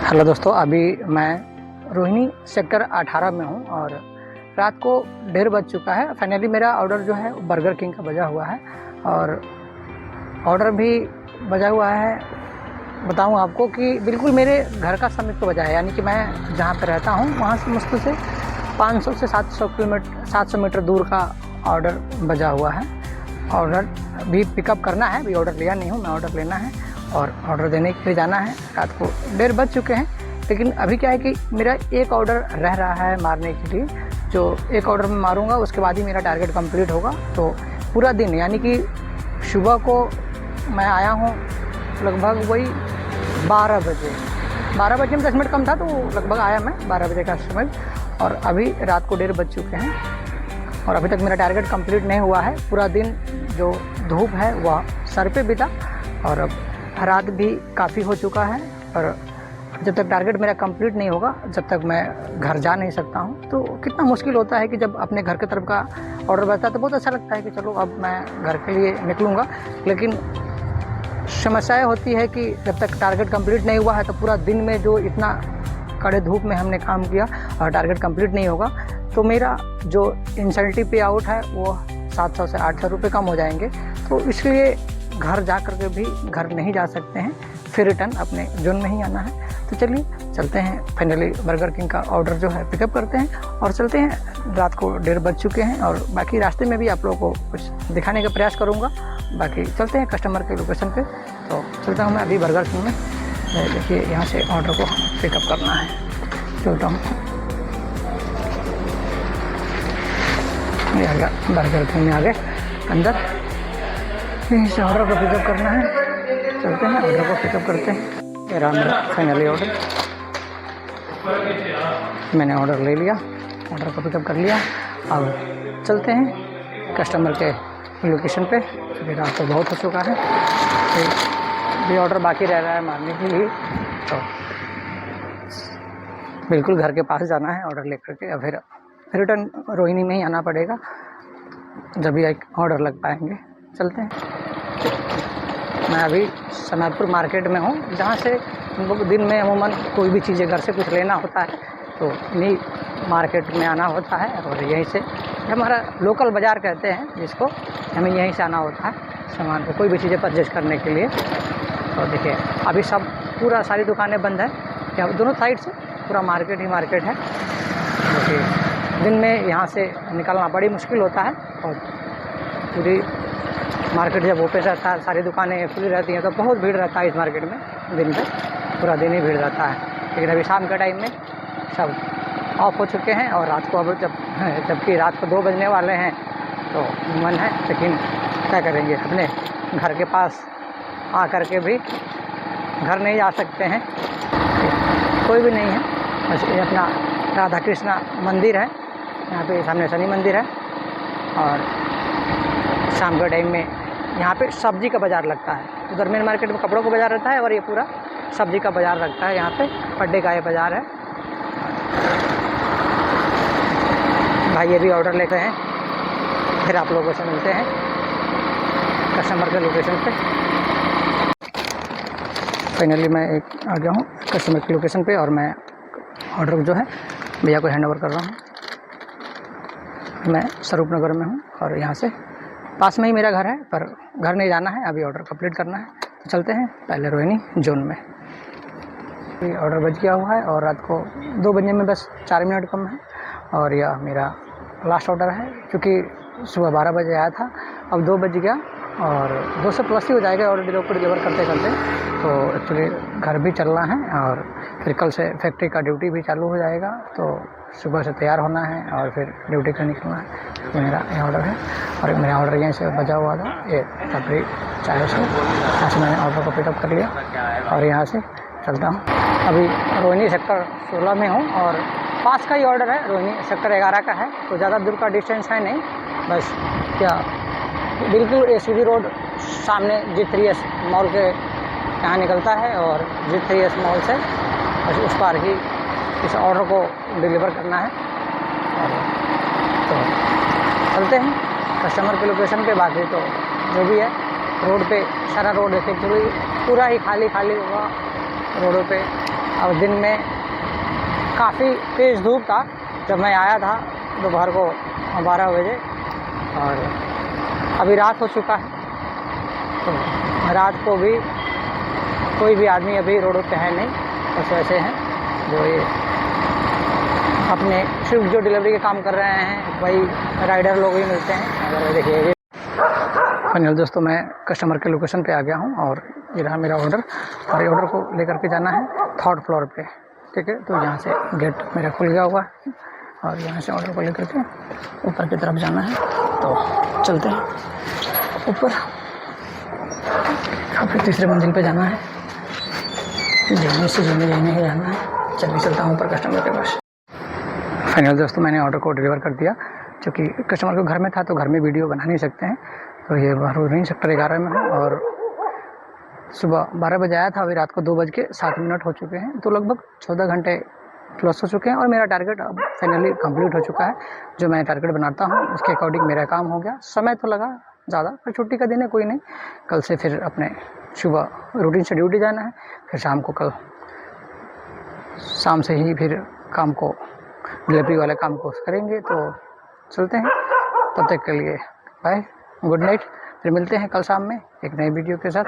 Hello दोस्तों, अभी मैं रोहिणी सेक्टर 18 में हूँ और रात को 1:30 बज चुका है। फाइनली मेरा ऑर्डर जो है बर्गर किंग का बजा हुआ है और ऑर्डर भी बजा हुआ है। बताऊँ आपको कि बिल्कुल मेरे घर का समीप तो बजा है, यानी कि मैं जहाँ पे रहता हूँ वहाँ से मुश्किल से 500 से 700 मीटर दूर का ऑर्डर बजा हुआ है। ऑर्डर भी पिकअप करना है, अभी ऑर्डर लिया नहीं हूँ, मैं ऑर्डर लेना है और ऑर्डर देने के लिए जाना है। रात को 1:30 बज चुके हैं, लेकिन अभी क्या है कि मेरा एक ऑर्डर रह रहा है मारने के लिए। जो एक ऑर्डर मैं मारूंगा उसके बाद ही मेरा टारगेट कंप्लीट होगा। तो पूरा दिन, यानी कि सुबह को मैं आया हूँ लगभग वही 12 बजे में 10 मिनट कम था, तो लगभग आया मैं 12 बजे का समय। और अभी रात को 1:30 बज चुके हैं और अभी तक मेरा टारगेट कंप्लीट नहीं हुआ है। पूरा दिन जो धूप है वह सर पे बिता और अब रात भी काफ़ी हो चुका है और जब तक टारगेट मेरा कंप्लीट नहीं होगा, जब तक मैं घर जा नहीं सकता हूँ। तो कितना मुश्किल होता है कि जब अपने घर की तरफ का ऑर्डर बचता है तो बहुत अच्छा लगता है कि चलो अब मैं घर के लिए निकलूँगा। लेकिन समस्याएं होती है कि जब तक टारगेट कंप्लीट नहीं हुआ है तो पूरा दिन में जो इतना कड़े धूप में हमने काम किया और टारगेट कंप्लीट नहीं होगा तो मेरा जो इंसेंटिव पे आउट है वो 700 से 800 रुपये कम हो जाएंगे। तो इसलिए घर जा कर के भी घर नहीं जा सकते हैं, फिर रिटर्न अपने जोन में ही आना है। तो चलिए चलते हैं, फाइनली बर्गर किंग का ऑर्डर जो है पिकअप करते हैं और चलते हैं। रात को 1:30 बज चुके हैं और बाकी रास्ते में भी आप लोगों को कुछ दिखाने का प्रयास करूँगा। बाकी चलते हैं कस्टमर के लोकेशन पे। तो चलता हूँ मैं अभी बर्गर किंग में। देखिए यहाँ से ऑर्डर को पिकअप करना है, चलता हूँ। ये आ गया बर्गर किंग में, आ गए अंदर। यहीं से ऑर्डर को पिकअप करना है, चलते हैं ऑर्डर को पिकअप करते हैं। ये रहा मेरा फाइनली ऑर्डर, मैंने ऑर्डर ले लिया, ऑर्डर को पिकअप कर लिया। अब चलते हैं कस्टमर के लोकेशन पे, क्योंकि रात तो बहुत हो चुका है। भी ऑर्डर बाकी रह रहा है मारने के लिए, तो बिल्कुल घर के पास जाना है ऑर्डर लेकर के। या फिर रिटर्न रोहिणी में ही आना पड़ेगा, जब भी एक ऑर्डर लग पाएंगे। चलते हैं। मैं अभी सनातपुर मार्केट में हूँ, जहाँ से हम लोग दिन में अमूमन कोई भी चीज़ें घर से कुछ लेना होता है तो इन्हीं मार्केट में आना होता है। और यहीं से हमारा लोकल बाज़ार कहते हैं जिसको, हमें यहीं से आना होता है सामान को, कोई भी चीज़ें परचेज करने के लिए। तो देखिए अभी सब पूरा सारी दुकानें बंद है, यहाँ दोनों साइड से पूरा मार्केट ही मार्केट है। देखिए दिन में यहाँ से निकलना बड़ी मुश्किल होता है और पूरी मार्केट जब ओपन रहता है, सारी दुकानें खुली रहती हैं, तो बहुत भीड़ रहता है इस मार्केट में। दिन में पूरा दिन ही भीड़ रहता है, लेकिन अभी शाम के टाइम में सब ऑफ हो चुके हैं। और रात को अब जबकि रात को 2 बजने वाले हैं तो मन है, लेकिन क्या करेंगे, अपने घर के पास आ कर के भी घर नहीं जा सकते हैं, कोई भी नहीं है। बस ये अपना राधा कृष्णा मंदिर है, यहाँ पे सामने शनि मंदिर है। और शाम के टाइम में यहाँ पे सब्जी का बाज़ार लगता है। उधर मेन मार्केट में कपड़ों का बाज़ार रहता है और ये पूरा सब्जी का बाज़ार लगता है। यहाँ पे पड्डे का ये बाज़ार है। भाई ये भी ऑर्डर लेते हैं, फिर आप लोगों से मिलते हैं कस्टमर के लोकेशन पे। फाइनली मैं एक आ गया हूँ कस्टमर की लोकेशन पे और मैं ऑर्डर जो है भैया को हैंड ओवर कर रहा हूँ। मैं स्वरूप नगर में हूँ और यहाँ से पास में ही मेरा घर है, पर घर नहीं जाना है, अभी ऑर्डर कंप्लीट करना है। तो चलते हैं पहले रोहिणी जोन में। ऑर्डर बज गया हुआ है और रात को 2 बजने में बस 4 मिनट कम है और यह मेरा लास्ट ऑर्डर है। क्योंकि सुबह 12 बजे आया था, अब 2 बज गया और 2 से प्लस ही हो जाएगा ऑर्डर डिलीवर करते करते। तो एक्चुअली घर भी चलना है और फिर कल से फैक्ट्री का ड्यूटी भी चालू हो जाएगा, तो सुबह से तैयार होना है और फिर ड्यूटी का निकलना है। ये मेरा ये ऑर्डर है और मेरा ऑर्डर यहीं से बजा हुआ था, ये फैक्ट्री 400। यहाँ से मैंने ऑर्डर को पिकअप कर लिया और यहाँ से चलता हूँ। अभी रोहिणी सेक्टर 16 में हूँ और पास का ही ऑर्डर है, रोहिणी सेक्टर 11 का है, तो ज़्यादा दूर का डिस्टेंस है नहीं। बस क्या बिल्कुल एसीबी रोड सामने G3S मॉल के यहाँ निकलता है और G3S मॉल से बस उस पार ही इस ऑर्डर को डिलीवर करना है। और तो चलते हैं कस्टमर के लोकेशन पे। बाकी तो जो भी है रोड पे सारा रोड देखिए पूरा ही खाली होगा, रोडों पे। और दिन में काफ़ी तेज़ धूप था जब मैं आया था दोपहर को 12 बजे, और अभी रात हो चुका है। तो रात को भी कोई भी आदमी अभी रोडों पे है नहीं, बस वैसे हैं जो ये अपने सिर्फ जो डिलीवरी के काम कर रहे हैं वही राइडर लोग ही मिलते हैं। अगर देखिए ये फाइनल दोस्तों, मैं कस्टमर के लोकेशन पे आ गया हूँ और ये रहा मेरा ऑर्डर, और ये ऑर्डर को लेकर के जाना है 3rd फ्लोर पे, ठीक है। तो यहाँ से गेट मेरा खुल गया हुआ है और यहाँ से ऑर्डर को लेकर के ऊपर की तरफ जाना है। तो चलते हैं ऊपर, फिर तीसरे मंजिल पे जाना है, जीने से जीने ही जाना है। चलिए चलता हूँ ऊपर कस्टमर के पास। फाइनल दोस्तों, मैंने ऑर्डर को डिलीवर कर दिया, क्योंकि कस्टमर को घर में था तो घर में वीडियो बना नहीं सकते हैं। तो ये रोहिणी सेक्टर 11 में हूँ और सुबह 12 बजे आया था, अभी रात को 2:07 हो चुके हैं। तो लगभग 14 घंटे प्लस हो चुके हैं और मेरा टारगेट अब फाइनली कंप्लीट हो चुका है। जो मैं टारगेट बनाता हूँ उसके अकॉर्डिंग मेरा काम हो गया। समय तो लगा ज़्यादा, पर छुट्टी का दिन है, कोई नहीं। कल से फिर अपने सुबह रूटीन से ड्यूटी जाना है, फिर शाम को कल शाम से ही फिर काम को डिलीवरी वाले काम को करेंगे। तो चलते हैं, तब तक के लिए बाय, गुड नाइट। फिर मिलते हैं कल शाम में एक नई वीडियो के साथ।